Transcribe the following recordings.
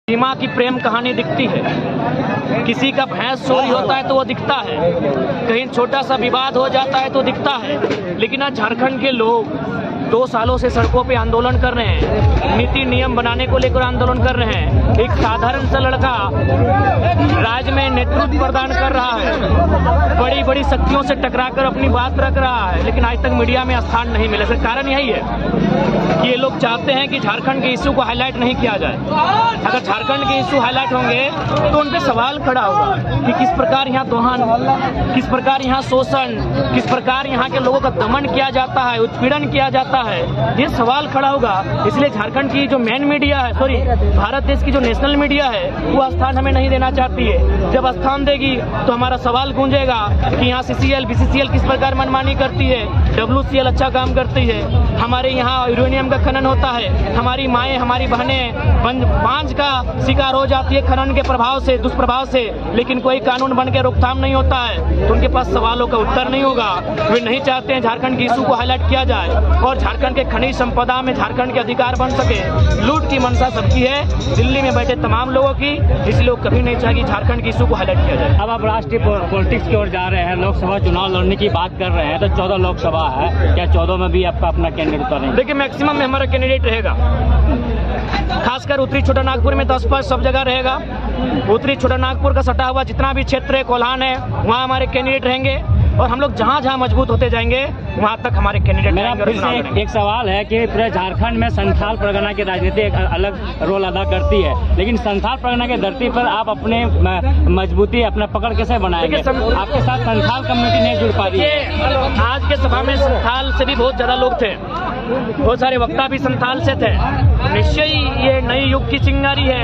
सीमा की प्रेम कहानी दिखती है, किसी का भैंस चोरी होता है तो वो दिखता है, कहीं छोटा सा विवाद हो जाता है तो दिखता है। लेकिन आज झारखंड के लोग 2 सालों से सड़कों पे आंदोलन कर रहे हैं, नीति नियम बनाने को लेकर आंदोलन कर रहे हैं। एक साधारण सा लड़का राज्य में नेतृत्व प्रदान कर रहा है, बड़ी बड़ी शक्तियों से टकराकर अपनी बात रख रहा है, लेकिन आज तक मीडिया में स्थान नहीं मिला। इसका कारण यही है कि ये लोग चाहते हैं कि झारखंड के इश्यू को हाईलाइट नहीं किया जाए। अगर झारखंड के इश्यू हाईलाइट होंगे तो उन पे सवाल खड़ा होगा कि किस प्रकार यहाँ दोहन, किस प्रकार यहाँ शोषण, किस प्रकार यहाँ के लोगों का दमन किया जाता है, उत्पीड़न किया जाता है, ये सवाल खड़ा होगा। इसलिए झारखंड की जो मेन मीडिया है, सॉरी भारत देश की जो नेशनल मीडिया है, वो स्थान हमें नहीं देना चाहती है। जब स्थान देगी तो हमारा सवाल गूंजेगा कि यहाँ CCL, BCCL किस प्रकार मनमानी करती है, WCL अच्छा काम करती है, हमारे यहाँ यूरेनियम का खनन होता है, हमारी माएँ हमारी बहनें बांझ का शिकार हो जाती है खनन के प्रभाव से, दुष्प्रभाव से, लेकिन कोई कानून बन के रोकथाम नहीं होता है, तो उनके पास सवालों का उत्तर नहीं होगा। वे नहीं चाहते हैं झारखंड के इशू को हाईलाइट किया जाए और झारखंड के खनिज संपदा में झारखंड के अधिकार बन सके। लूट की मंशा सबकी है, दिल्ली में बैठे तमाम लोगों की, इसलिए लोग कभी नहीं चाहेंगे झारखंड के इशू को हाईलाइट किया जाए। अब आप राष्ट्रीय पॉलिटिक्स की ओर जा रहे हैं, लोकसभा चुनाव लड़ने की बात कर रहे हैं, तो 14 लोकसभा है, क्या 14 में भी आपका अपना कैंडिडेट उतारेंगे? देखिए, मैक्सिमम में हमारा कैंडिडेट रहेगा, खासकर उत्तरी छोटा नागपुर में 10 पर सब जगह रहेगा। उत्तरी छोटा नागपुर का सटा हुआ जितना भी क्षेत्र है, कोल्हान है, वहाँ हमारे कैंडिडेट रहेंगे और हम लोग जहाँ जहाँ मजबूत होते जाएंगे वहाँ तक हमारे कैंडिडेट। मेरा फिर से एक सवाल है कि पूरे झारखंड में संथाल परगना की राजनीति एक अलग रोल अदा करती है, लेकिन संथाल परगना की धरती पर आप अपने मजबूती अपना पकड़ कैसे बनाएंगे? आपके साथ संथाल कम्युनिटी नहीं जुड़ पा रही है। आज के सभा में संथाल से भी बहुत ज्यादा लोग थे, बहुत सारे वक्ता भी संथाल से थे। निश्चय ही ये नए युग की चिंगारी है,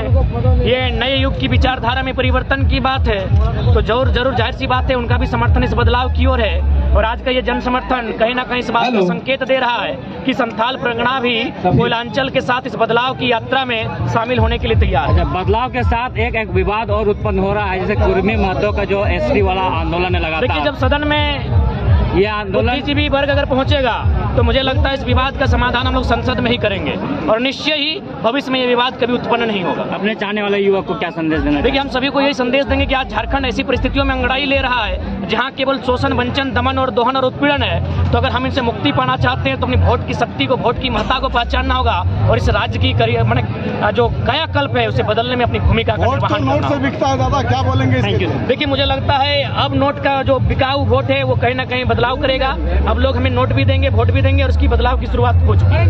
ये नए युग की विचारधारा में परिवर्तन की बात है, तो जरूर जाहिर सी बात है उनका भी समर्थन इस बदलाव की ओर है। और आज का ये जन समर्थन कहीं ना कहीं इस बात को संकेत दे रहा है कि संथाल परगना भी कोयलांचल के साथ इस बदलाव की यात्रा में शामिल होने के लिए तैयार है। बदलाव के साथ एक विवाद और उत्पन्न हो रहा है, जैसे कुर्मी महतो का जो ST वाला आंदोलन है लगातार। देखिए, जब सदन में ये आंदोलन बुद्धिजीवी वर्ग अगर पहुंचेगा तो मुझे लगता है इस विवाद का समाधान हम लोग संसद में ही करेंगे और निश्चय ही भविष्य में ये विवाद कभी उत्पन्न नहीं होगा। अपने चाहने वाले युवक को क्या संदेश देना? देखिए, हम सभी को यही संदेश देंगे कि आज झारखंड ऐसी परिस्थितियों में अंगड़ाई ले रहा है जहां केवल शोषण, वंचन, दमन और दोहन और उत्पीड़न है। तो अगर हम इनसे मुक्ति पाना चाहते हैं तो अपनी वोट की शक्ति को, वोट की महत्ता को पहचानना होगा और इस राज्य की जो कायाकल्प है उसे बदलने में अपनी भूमिका का निर्वहन करना होगा। क्या बोलेंगे? देखिए, मुझे लगता है अब नोट का जो बिकाऊ वोट है वो कहीं ना कहीं बदलाव करेगा। अब लोग हमें नोट भी देंगे, वोट भी देंगे और उसकी बदलाव की शुरुआत हो चुकी है।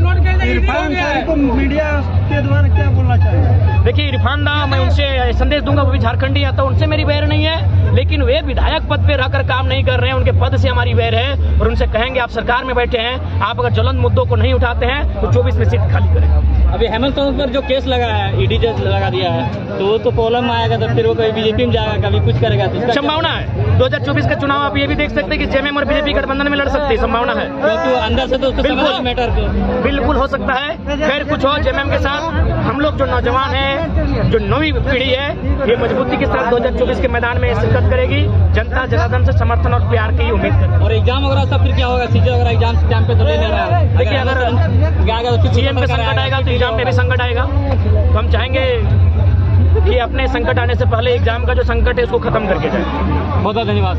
इरफान साहब को मीडिया के द्वारा क्या बोलना चाहिए? देखिए, इरफान दा, मैं उनसे संदेश दूंगा, वो भी झारखंडी है, तो उनसे मेरी वैर नहीं है, लेकिन वे विधायक पद पे रहकर काम नहीं कर रहे हैं, उनके पद से हमारी वैर है और उनसे कहेंगे आप सरकार में बैठे हैं, आप अगर ज्वलंत मुद्दों को नहीं उठाते हैं तो 24 में सीट खाली करें। अभी हेमंत सोरेन पर जो केस लगा है, ED जज लगा दिया है, तो वो तो प्रॉब्लम में आएगा, तो फिर वो कभी बीजेपी में जाएगा, कभी कुछ करेगा, तो संभावना है 2024 का चुनाव आप ये भी देख सकते हैं कि JMM और BJP गठबंधन में लड़ सकते हैं, संभावना है। तो अंदर से तो बिल्कुल हो सकता है, खैर कुछ हो JMM के साथ। हम लोग जो नौजवान हैं, जो नई पीढ़ी है, ये मजबूती के साथ 2024 के मैदान में शिरकत करेगी। जनता जनार्दन से समर्थन और प्यार की उम्मीद करती है। और एग्जाम वगैरह सब फिर क्या होगा? CJ वगैरह एग्जाम टाइम पे तो नहीं ले रहा है। देखिए, अगर CM पे संकट आएगा तो एग्जाम में भी संकट आएगा, तो हम चाहेंगे कि अपने संकट आने से पहले एग्जाम का जो संकट है उसको खत्म करके जाए। बहुत बहुत धन्यवाद।